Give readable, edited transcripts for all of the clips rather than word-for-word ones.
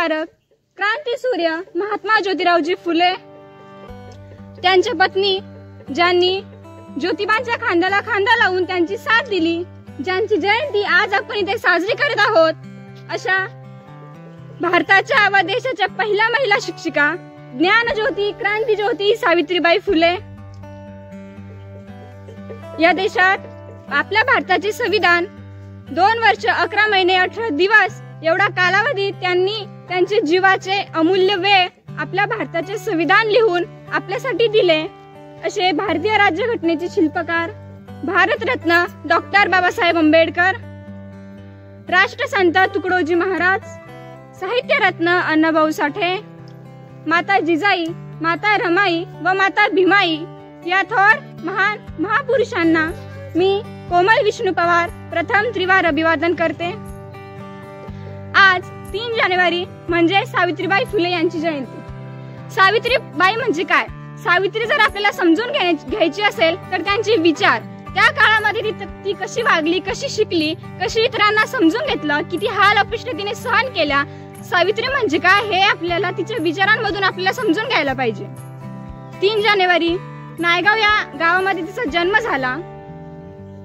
क्रांतिकारक क्रांतीसूर्य महात्मा ज्योतिरावजी फुले, त्यांच्या पत्नी ज्यांनी ज्योतिबांच्या खांद्याला खांदा लावून त्यांची साथ दिली, ज्यांची जयंती आज आपण इथे साजरी करत आहोत, अशा भारताच्या व देशाच्या पहिल्या महिला शिक्षिका ज्ञानज्योती क्रांतीज्योती सावित्रीबाई फुले। या देशात आपल्या भारताचे संविधान 2 वर्ष 11 महिने 18 दिवस एवढा कालावधीत त्यांनी त्यांचे जीवाचे अमूल्य वेळ आपल्या भारताचे संविधान लिहून आपल्यासाठी दिले। असे भारतीय राज्यघटनेचे शिल्पकार भारतरत्न डॉक्टर बाबासाहेब आंबेडकर, राष्ट्रसंत तुकडोजी महाराज, साहित्यरत्न अण्णाभाऊ साठे, माता जिजाई, माता रमाई व माता भीमाई या थोर महान महापुरुषांना मी कोमल विष्णू पवार प्रथम त्रिवार अभिवादन करते। आज 3 जानेवारी म्हणजे सावित्रीबाई फुले यांची जयंती। सावित्रीबाई म्हणजे काय? सावित्री जर आपल्याला समजून घ्यायची असेल तर त्यांचे विचार, त्या काळामध्ये ती कशी वागली, कशी शिकली, कशी इतरांना समजून घेतलं, किती हाल अपेष्टा तिने सहन केल्या, सावित्री म्हणजे काय हे आपल्याला तिच्या विचारांमधून आपल्याला समजून घ्यायला पाहिजे। 3 जानेवारी नायगाव या गावामध्ये तिचा जन्म झाला।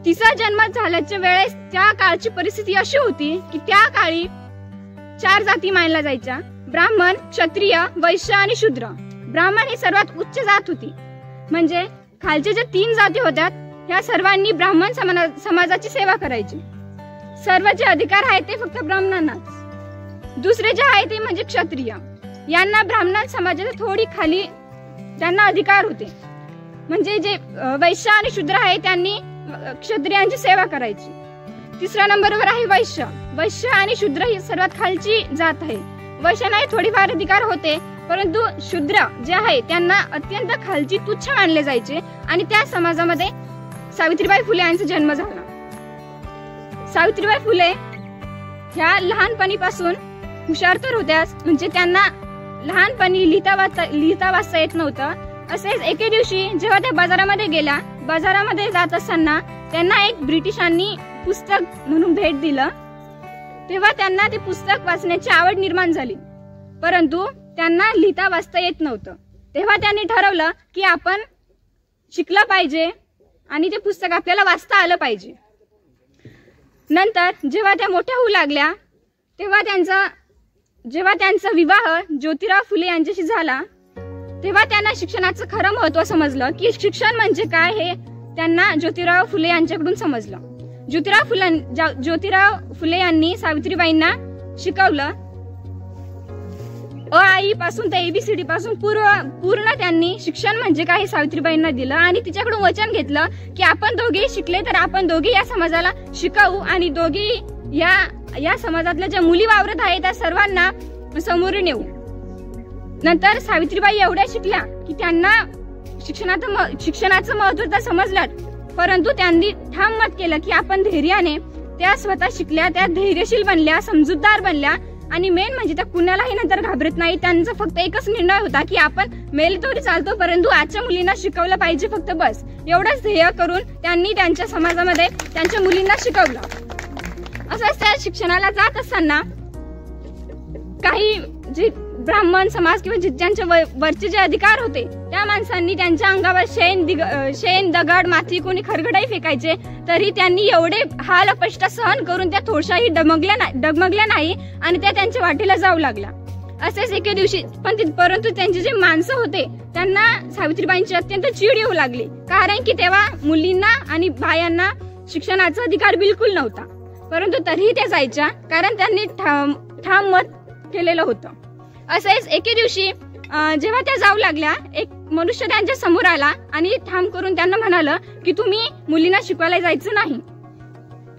तिचा जन्म झाल्याच्या वेळेस त्या काळची परिस्थिती अशी होती की त्या काळी 4 जाती मानल्या जायच्या: ब्राह्मण, क्षत्रिय, वैश्य आणि शूद्र। ब्राह्मण ही सर्वात उच्च जात होती, म्हणजे खालचे जे 3 जाती होत्या ह्या सर्वांनी ब्राह्मण समाजाची सेवा करायची। सर्व जे अधिकार आहेत ते फक्त ब्राह्मणांनाच। दुसरे जे आहे ते म्हणजे क्षत्रिय, यांना ब्राह्मण समाजाच्या थोडी खाली त्यांना अधिकार होते, म्हणजे जे वैश्य आणि शूद्र आहे त्यांनी क्षत्रियांची सेवा करायची। 3ऱ्या नंबरवर आहे वैश्य। वैश्य आणि शूद्र ही सर्वात खालची जात आहे। वैश्यांना थोडीफार अधिकार होते, परंतु शूद्र जे आहे त्यांना अत्यंत खालची तुच्छ मानले जायचे आणि त्या समाजामध्ये सावित्रीबाई फुले यांचा जन्म झाला। सावित्रीबाई फुले ह्या लहानपणीपासून हुशार तर होत्याच, म्हणजे त्यांना लहानपणी लिहिता वाचता येत नव्हतं। असेच एके दिवशी जेव्हा त्या बाजारामध्ये गेल्या, बाजारामध्ये जात असताना त्यांना एक ब्रिटिशांनी पुस्तक म्हणून भेट दिलं, तेव्हा त्यांना ते पुस्तक वाचण्याची आवड निर्माण झाली, परंतु त्यांना लिहिता वाचता येत नव्हतं। तेव्हा त्यांनी ठरवलं की आपण शिकलं पाहिजे आणि ते पुस्तक आपल्याला वाचता आलं पाहिजे। नंतर जेव्हा त्या मोठ्या होऊ लागल्या, जेव्हा त्यांचा विवाह ज्योतिराव फुले यांच्याशी झाला, तेव्हा त्यांना शिक्षणाचं खरं महत्त्व समजलं की शिक्षण म्हणजे काय हे त्यांना ज्योतिराव फुले यांच्याकडून समजलं। ज्योतिराव फुले यांनी सावित्रीबाईंना शिकवलं। अ आई पासून ते ABCD पासून पूर्ण त्यांनी शिक्षण म्हणजे काय हे सावित्रीबाईंना दिलं आणि तिच्याकडून वचन घेतलं की आपण दोघे शिकले तर आपण दोघे या समाजाला शिकवू आणि दोघे या समाजातल्या ज्या मुली वावरत आहेत त्या सर्वांना समोर नेऊ। नंतर सावित्रीबाई एवढ्या शिकल्या की त्यांना शिक्षणाचं महत्त्व तर समजलं, परंतु त्यांनी ठाम मत केलं की आपण धैर्याने, त्या स्वतः शिकल्या, त्या धैर्यशील बनल्या, समजूतदार बनल्या आणि मेन म्हणजे त्या कुणालाही नंतर घाबरत नाही। त्यांचा फक्त एकच निर्णय होता की आपण मेल तरी चालतो, परंतु आजच्या मुलींना शिकवलं पाहिजे फक्त, बस एवढंच ध्येय करून त्यांनी त्यांच्या समाजामध्ये त्यांच्या मुलींना शिकवलं। असंच त्या शिक्षणाला जात असताना काही जे ब्राह्मण समाज किंवा ज्यांच्या वरचे जे अधिकार होते त्या माणसांनी त्यांच्या अंगावर शेण दगड माती कोणी खरगडाई फेकायचे, तरी त्यांनी एवढे हाल अपेष्ट सहन करून त्या थोडशाही डगमगल्या नाही आणि त्या त्यांच्या वाटेला जाऊ लागल्या। असेच एके दिवशी परंतु त्यांचे जे माणसं होते त्यांना सावित्रीबाईंची अत्यंत चीड येऊ लागली, कारण की तेव्हा मुलींना आणि बायांना शिक्षणाचा अधिकार बिलकुल नव्हता, परंतु तरीही त्या जायच्या, कारण त्यांनी ठाम मत केलेलं होतं। असेच एके दिवशी जेव्हा त्या जाऊ लागल्या, एक मनुष्य त्यांच्या समोर आला आणि ठाम करून त्यांना म्हणालं की तुम्ही मुलींना शिकवायला जायचं नाही,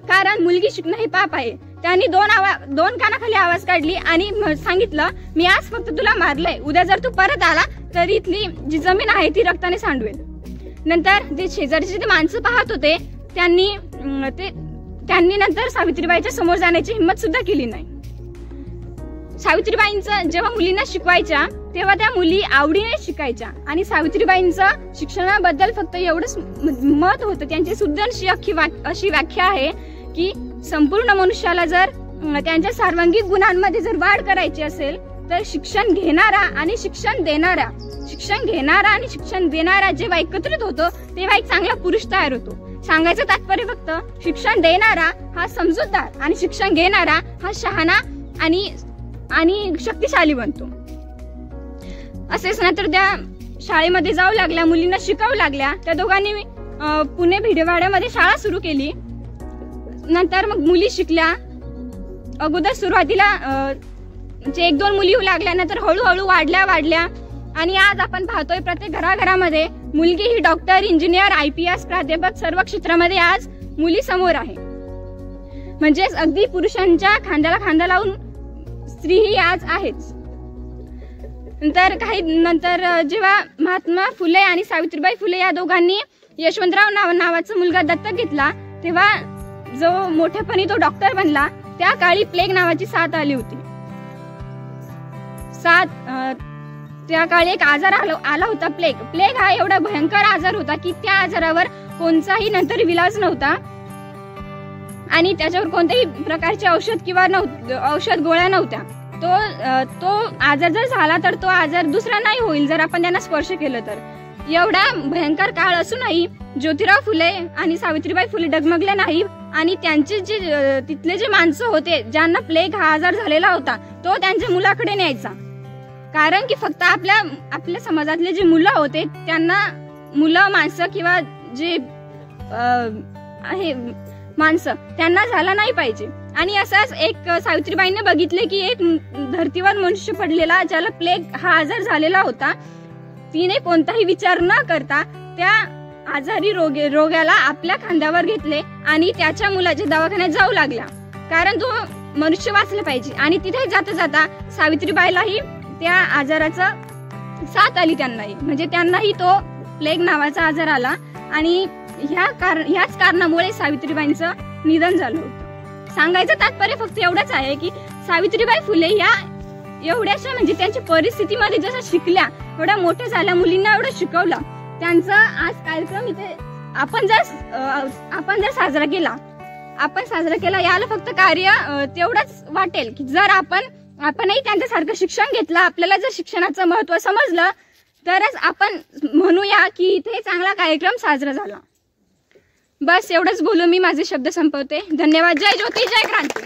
कारण मुलगी शिकणं हे पाप आहे। त्यांनी दोन कानाखाली आवाज काढली आणि सांगितलं, मी आज फक्त तुला मारलंय, उद्या जर तू परत आला तर इथली जी जमीन आहे ती रक्ताने सांडवेल। नंतर जे शेजारचे ते माणसं पाहत होते त्यांनी नंतर सावित्रीबाईच्या समोर जाण्याची हिंमत सुद्धा केली नाही। सावित्रीबाईंचं जेव्हा मुलींना शिकवायच्या तेव्हा त्या मुली आवडीने शिकायच्या आणि सावित्रीबाईंचं शिक्षणाबद्दल फक्त एवढंच मत होतं, त्यांची सुद्धा अशी व्याख्या आहे की संपूर्ण मनुष्याला जर त्यांच्या सर्वांगीण गुणांमध्ये जर वाढ करायची असेल तर शिक्षण घेणारा आणि शिक्षण देणारा जेव्हा एकत्रित होतो तेव्हा एक चांगला पुरुष तयार होतो. सांगायचं तात्पर्य फक्त शिक्षण देणारा हा समजूतदार आणि शिक्षण घेणारा हा शहाणा आणि शक्तिशाली बनतो. असेच ना तर त्या शाळेमध्ये जाऊ लागल्या, मुलींना शिकवू लागल्या. त्या दोघांनी पुणे भिडेवाड्यामध्ये शाळा सुरू केली. नंतर मग मुली शिकल्या. अगोदर सुरुवातीला 1-2 मुली येऊ लागल्या, नंतर हळूहळू वाढल्या आणि आज आपण पाहतोय प्रत्येक घराघरामध्ये मुलगी ही डॉक्टर, इंजिनियर, IPS, प्राध्यापक सर्व क्षेत्रामध्ये आज मुली समोर आहे. म्हणजेच अगदी पुरुषांच्या खांद्याला खांदा लावून स्त्री ही आज आहेच. नंतर जेव्हा महात्मा फुले आणि सावित्रीबाई फुले या दोघांनी यशवंतराव नावाचा मुलगा दत्तक घेतला, तेव्हा जो मोठेपणी तो डॉक्टर बनला. त्या काळी प्लेग नावाची साथ आली होती. त्या काळी एक आजार आला होता, प्लेग हा एवढा भयंकर आजार होता की त्या आजारावर कोणताही नंतर विलाज नव्हता आणि त्याच्यावर कोणत्याही प्रकारचे औषध गोळ्या नव्हत्या. तो आजार जर झाला तर तो आजार दुसरा नाही होईल जर आपण त्यांना स्पर्श केलं तर. एवढा भयंकर काळ असूनही ज्योतिराव फुले आणि सावित्रीबाई फुले डगमगले नाही आणि त्यांचे तिथले जे माणसं होते ज्यांना प्लेग हा आजार झालेला होता तो त्यांच्या मुलाकडे न्यायचा. कारण की फक्त आपल्या समाजातले जे मुलं होते त्यांना माणसं किंवा जे आहे माणसं त्यांना झाला नाही पाहिजे. आणि असंच एक सावित्रीबाईंनी बघितले की एक धर्तीवर मनुष्य पडलेला ज्याला प्लेग हा आजार झालेला होता. तिने कोणताही विचार न करता त्या आजारी रोग्याला आपल्या खांद्यावर घेतले आणि त्याच्या मुलाच्या दवाखान्यात जाऊ लागला. कारण तो मनुष्य वाचला पाहिजे. आणि तिथे जाता जाता सावित्रीबाईलाही त्या आजाराचा साथ आली त्यांनाही. म्हणजे त्यांनाही तो प्लेग नावाचा आजार आला आणि ह्याच कारणामुळे सावित्रीबाईंचं निधन झालं होतं. सांगायचं तात्पर्य फक्त एवढंच आहे की सावित्रीबाई फुले या एवढ्याशा म्हणजे त्यांच्या परिस्थितीमध्ये जसं शिकल्या, एवढ्या मोठ्या झाल्या, मुलींना एवढं शिकवलं. त्यांचा आज कार्यक्रम इथे आपण जर साजरा केला याला फक्त कार्य तेवढंच वाटेल की जर आपणही त्यांच्यासारखं शिक्षण घेतलं, आपल्याला जर शिक्षणाचं महत्त्व समजलं तरच आपण म्हणूया की इथे चांगला कार्यक्रम साजरा झाला. बस एवढंच बोलून मी माझे शब्द संपवते. धन्यवाद. जय ज्योती, जय क्रांती.